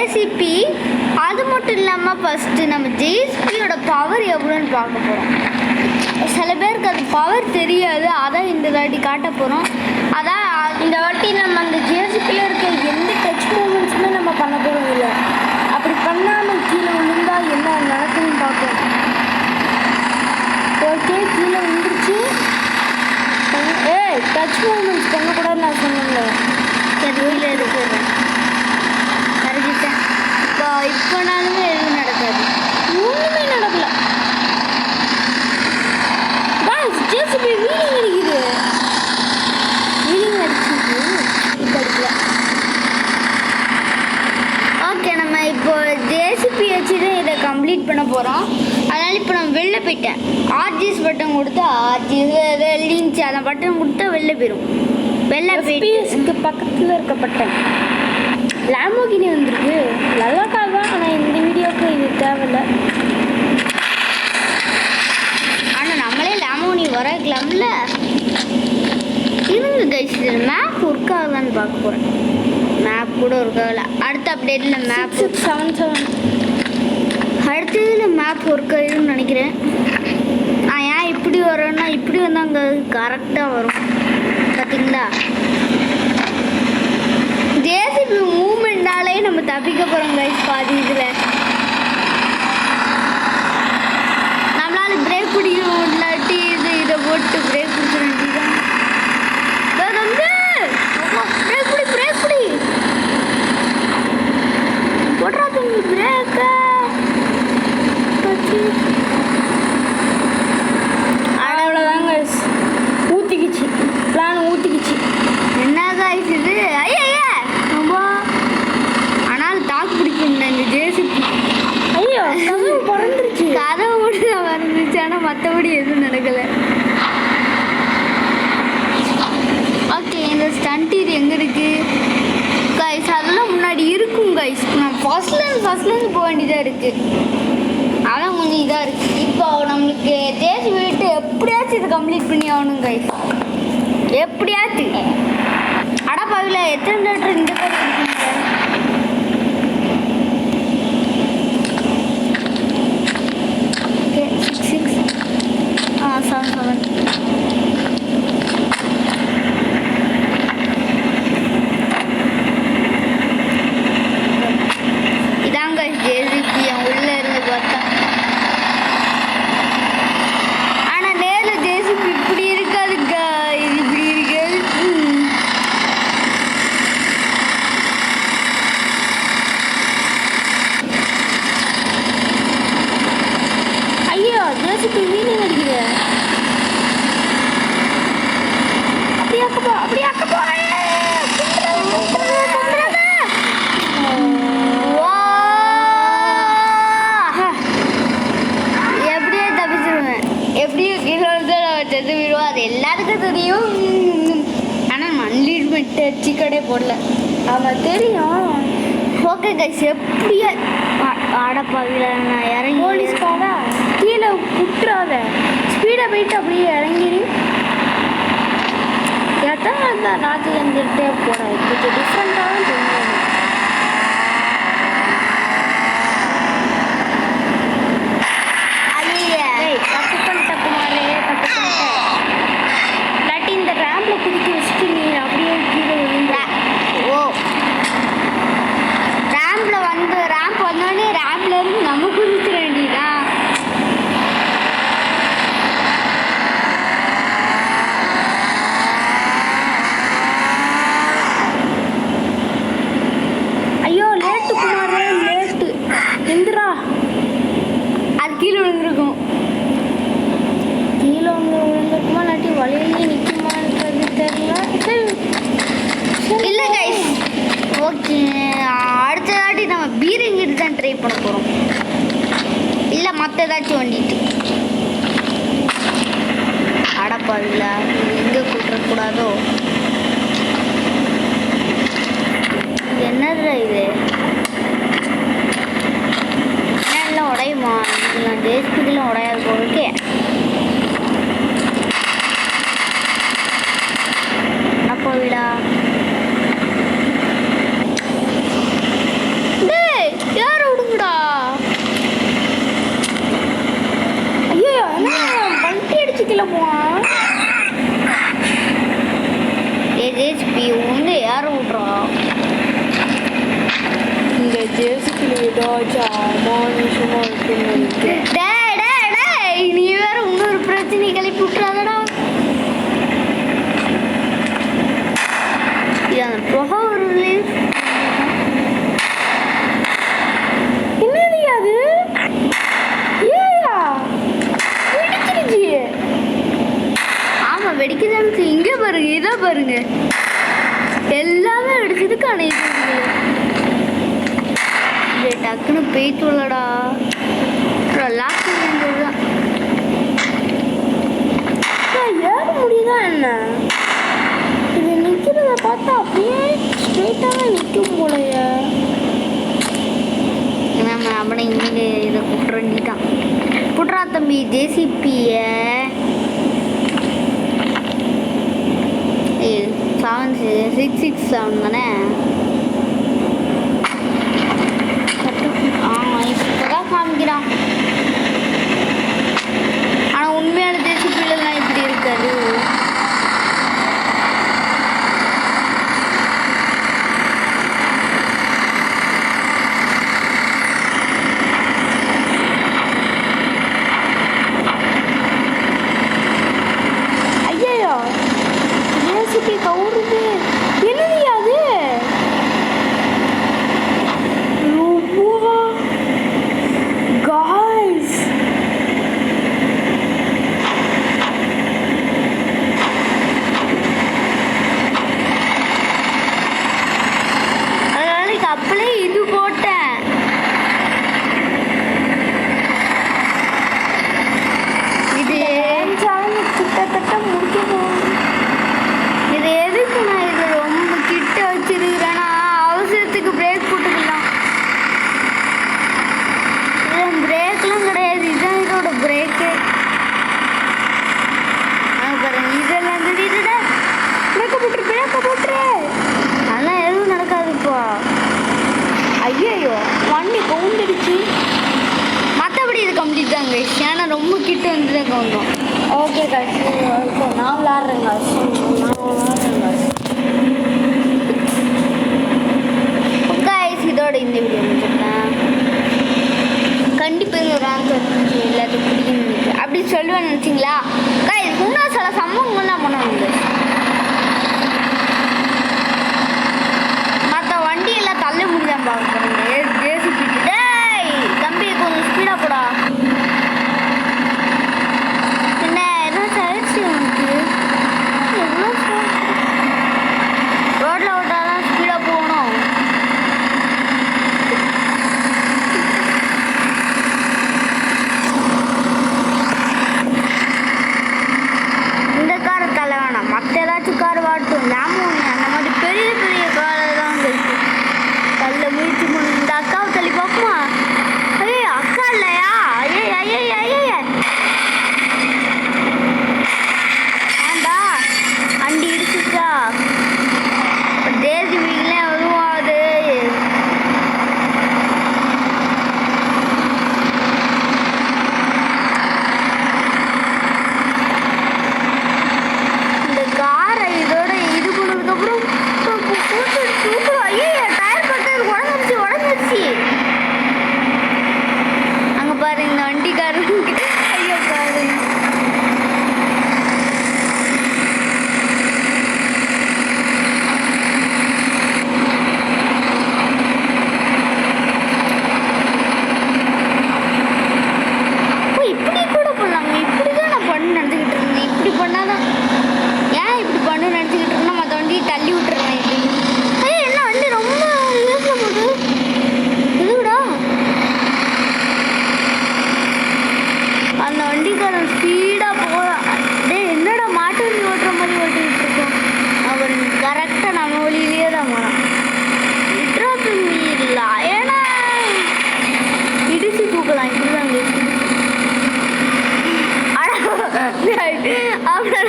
JCB. அது மட்டும் இல்லாமல் ஃபஸ்ட்டு நம்ம ஜேசிபியோட பவர் எவ்வளோன்னு பார்க்க போகிறோம். சில பேருக்கு அது பவர் தெரியாது, அதான் இந்த வாட்டி காட்ட போகிறோம். அதான் இந்த வாட்டி நம்ம அந்த ஜேசிபியில் இருக்க எந்த டச் மூமெண்ட்ஸுமே நம்ம பண்ண போகிறோம் இல்லை. அப்படி பண்ணாமல் கீழே விழுந்தால் என்ன நடக்குதுன்னு பார்ப்போம். ஓகே, கீழே விழுந்துருச்சு. டச் மூமெண்ட்ஸ் பண்ணக்கூடாதுன்னு நான் சொன்னேன்ல. கீழே இருக்கிறேன் கரைஞ்சிட்டேன். இப்போனாலுமே எதுவும் நடக்காது, ஒன்றுமே நடக்கல. ஜேசிபி வீலிங் அடிக்குது, வீலிங் அடிச்சுது, இப்போ அடிக்கல. ஓகே, நம்ம இப்போ ஜேசிபி வச்சு தான் இதை கம்ப்ளீட் பண்ண போகிறோம். அதனால் இப்போ நான் வெளில போயிட்டேன். ஆர்ஜிஎஸ் பட்டன் கொடுத்தா ஆர்ஜிஎஸ் இருந்துச்சு, அந்த பட்டன் கொடுத்தா வெளில போயிடும். வெளில போயிட்டு பக்கத்தில் இருக்க பட்டன் லாம்போகினி வந்துருக்கு. நல்லா கார் தான், ஆனால் இந்த வீடியோவுக்கு இது தேவையில்லை. ஆனால் நம்மளே லாம்போகினி வரக்கலாம்ல. இருங்க கைஸ், மேப் ஒர்க் ஆகலான்னு பார்க்க போகிறேன். மேப் கூட ஒர்க் ஆகலை. அடுத்த அப்டேட்டில் மேப் 77 அடுத்ததில் மேப் ஒர்க் ஆகிடும்னு நினைக்கிறேன். ஏன் இப்படி வரோன்னா இப்படி வந்தாங்க கரெக்டாக வரும். பார்த்தீங்களா, ஜேசிபி மூமெண்ட்னாலே நம்ம தப்பிக்க போகிறோம் கைஸ். பாதி இதில் நம்மளால பிரேக் பிடிக்கும், இல்லாட்டி இதை போட்டு பிரேக் பிடிச்சிட வேண்டியதான். பிரேக் பிடி, பிரேக் பிடி, போடுறா தம்பி பிரேக்க. அவ்வளோதாங்க, ஊற்றிக்கிச்சு, பிளான் ஊற்றிக்கிச்சு. என்ன காய்ஸ் இது? ஐயா ரொம்ப ஆனால் தாக்கு பிடிக்கல இந்த ஜேசிபி. ஐயோ, கதவு பறந்துருச்சு. கதவு மட்டும் தான் பறந்துருச்சு, ஆனால் மற்றபடி எதுவும் நடக்கலை. ஓகே, இந்த ஸ்டண்ட் இது எங்கே இருக்குது கைஸ்? அதெல்லாம் முன்னாடி இருக்கும் கைஸ். நான் ஃபர்ஸ்ட்லேருந்து போக வேண்டியதாக இருக்குது. அதான் கொஞ்சம் இதாக இருக்குது. இப்போ நம்மளுக்கு ஜேசிபி விட்டு எப்படியாச்சும் இதை கம்ப்ளீட் பண்ணி ஆகணும் கைஸ், எப்படியாச்சும். அடப்பாவில் எத்தனை லிட்டர் இந்த பேர் இருக்குங்க? ஓகே, 66 77 இதாங்க ஜேசிபி. உள்ளே இருந்து பார்த்தா ஆனால் நேரில் ஜேசிபி இப்படி இருக்காதுங்க, இது இப்படி இருக்காது. ஐயோ, ஜேசிபி வீலிங் அடிக்குது. அப்படி ஆக்கப்போ, அப்படி ஆக்கப்போ. எப்படியோ தப்பிச்சிருவேன், எப்படியோ கீழே வந்து செத்து விடுவோம், அது எல்லாத்துக்கும் தெரியும். ஆனால் மன்லீட்மெண்ட் சிக்கடே போடல. அவன் தெரியும். ஓகே கைஸ், எப்படியா ஆடப்பாவில நான் இறங்கி போலீஸ்காரா கீழே விட்டுறாத, ஸ்பீடாக போயிட்டு அப்படியே இறங்கிடு. எத்தனை இருந்தால் ராஜு வந்துட்டே போகிறேன். கொஞ்சம் டிஃப்ரெண்ட்டாகவும் தெரியும். தப்பு பண்ணிட்டேன் குமாரே, தப்பு பண்ணிட்டேன். இல்லாட்டி இந்த ரேம்பில் குதிக்க வச்சுட்டு நீ அப்படியே கீழே விழுந்த. ஓ, ரேம்பில் வந்து ரேம்ப் வந்தோடனே ரேம்பில் இருந்து நம்ம குதிச்சிட வேண்டியதான். ஐயோ, லேட்டு குமாரே, லேட்டு. எந்திரா, அது கீழே விழுந்துருக்கும். கீழே விழுந்துருக்குமா இல்லாட்டி வழியிலேயே நிற்குமான்றது தெரியல. இல்லை கைஸ், ஓகே, அடுத்த தாட்டி நம்ம பீரங்கிட்டு தான் ட்ரை பண்ண போகிறோம், இல்லை மற்ற ஏதாச்சும் வண்டிட்டு. அடப்பாவில எங்கே கூட்டக்கூடாதோ. என்னது இது? என்னெல்லாம் உடையுமா? நான் ஜேசிபிலாம் உடையாது போலுக்கே. அப்போ விடா டேய், நீ வேற இன்னொரு பிரச்சனை கிளப்பி விட்டுறாதடா. புகை வருது. என்னது அது? ஏயா வெடிச்சிருச்சு. ஆமா வெடிக்குதான்னு இங்கே பாருங்க, இதோ பாருங்க எல்லாமே வெடிச்சதுக்கான இது டக்குன்னு போயிட்டுள்ளடா. லாக் தான் ஏற முடியுதா என்ன? இது நிற்கிறத பார்த்தா அப்படியே ஸ்ட்ரெயிட்டாக நிற்கும் போலையா? நம்ம அவனை இங்கே இதை குட்டுறண்டிட்டான். குட்ரா தம்பி ஜேசிபிய 667 தானே? இப்போதான் காமிக்கிறான். ஆனால் உண்மையான ஜேசிபிலாம் இப்படி இருக்காது. ரொம்ப கிட்ட வந்து கவுண்டோம். ஓகே காய்ஸ், நான் விளாட்றேன் காய்ஸ். இதோட இந்த வீடியோ முடிச்சுட்டேன். கண்டிப்பாக ஒரு ஆன்சர் எல்லாத்துக்கும் பிடிக்கும் அப்படி சொல்லுவேன் நினச்சிங்களா காய்ஸ்? இன்னும் சில சம்பவங்கள்லாம் பண்ணுவாங்க. மற்ற வண்டியெல்லாம் தள்ள முடியாமல் பார்க்குறேன். ஜேசிபி டேய் தம்பி கொஞ்சம் ஸ்பீடாக போடா.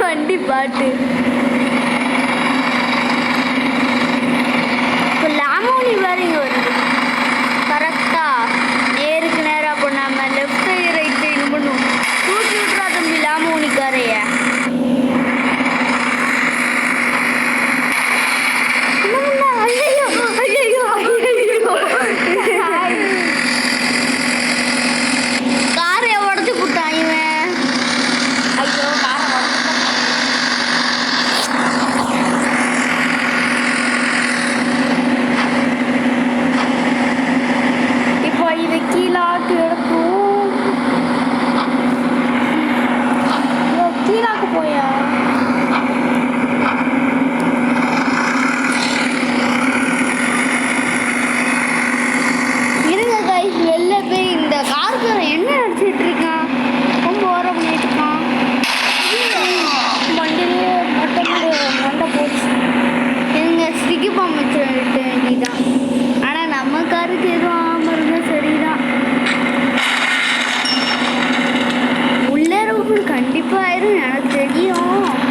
வண்டி பாட்டு இப்போ லாமோனி வேற இங்கே வருது கரெக்டா நேருக்கு நேராக பண்ணாம லெஃப்ட் சைடு ரைட் சைடு பண்ணும். தூக்கி விட்டுறா தம்பி லாமோனி காரைய. ஐயோ ஐயோ ஐயோ காருக்கு எதுவும் ஆகாம இருந்தா சரிதான். உள்ளே கண்டிப்பா ஆயிரும் எனக்கு தெரியும்.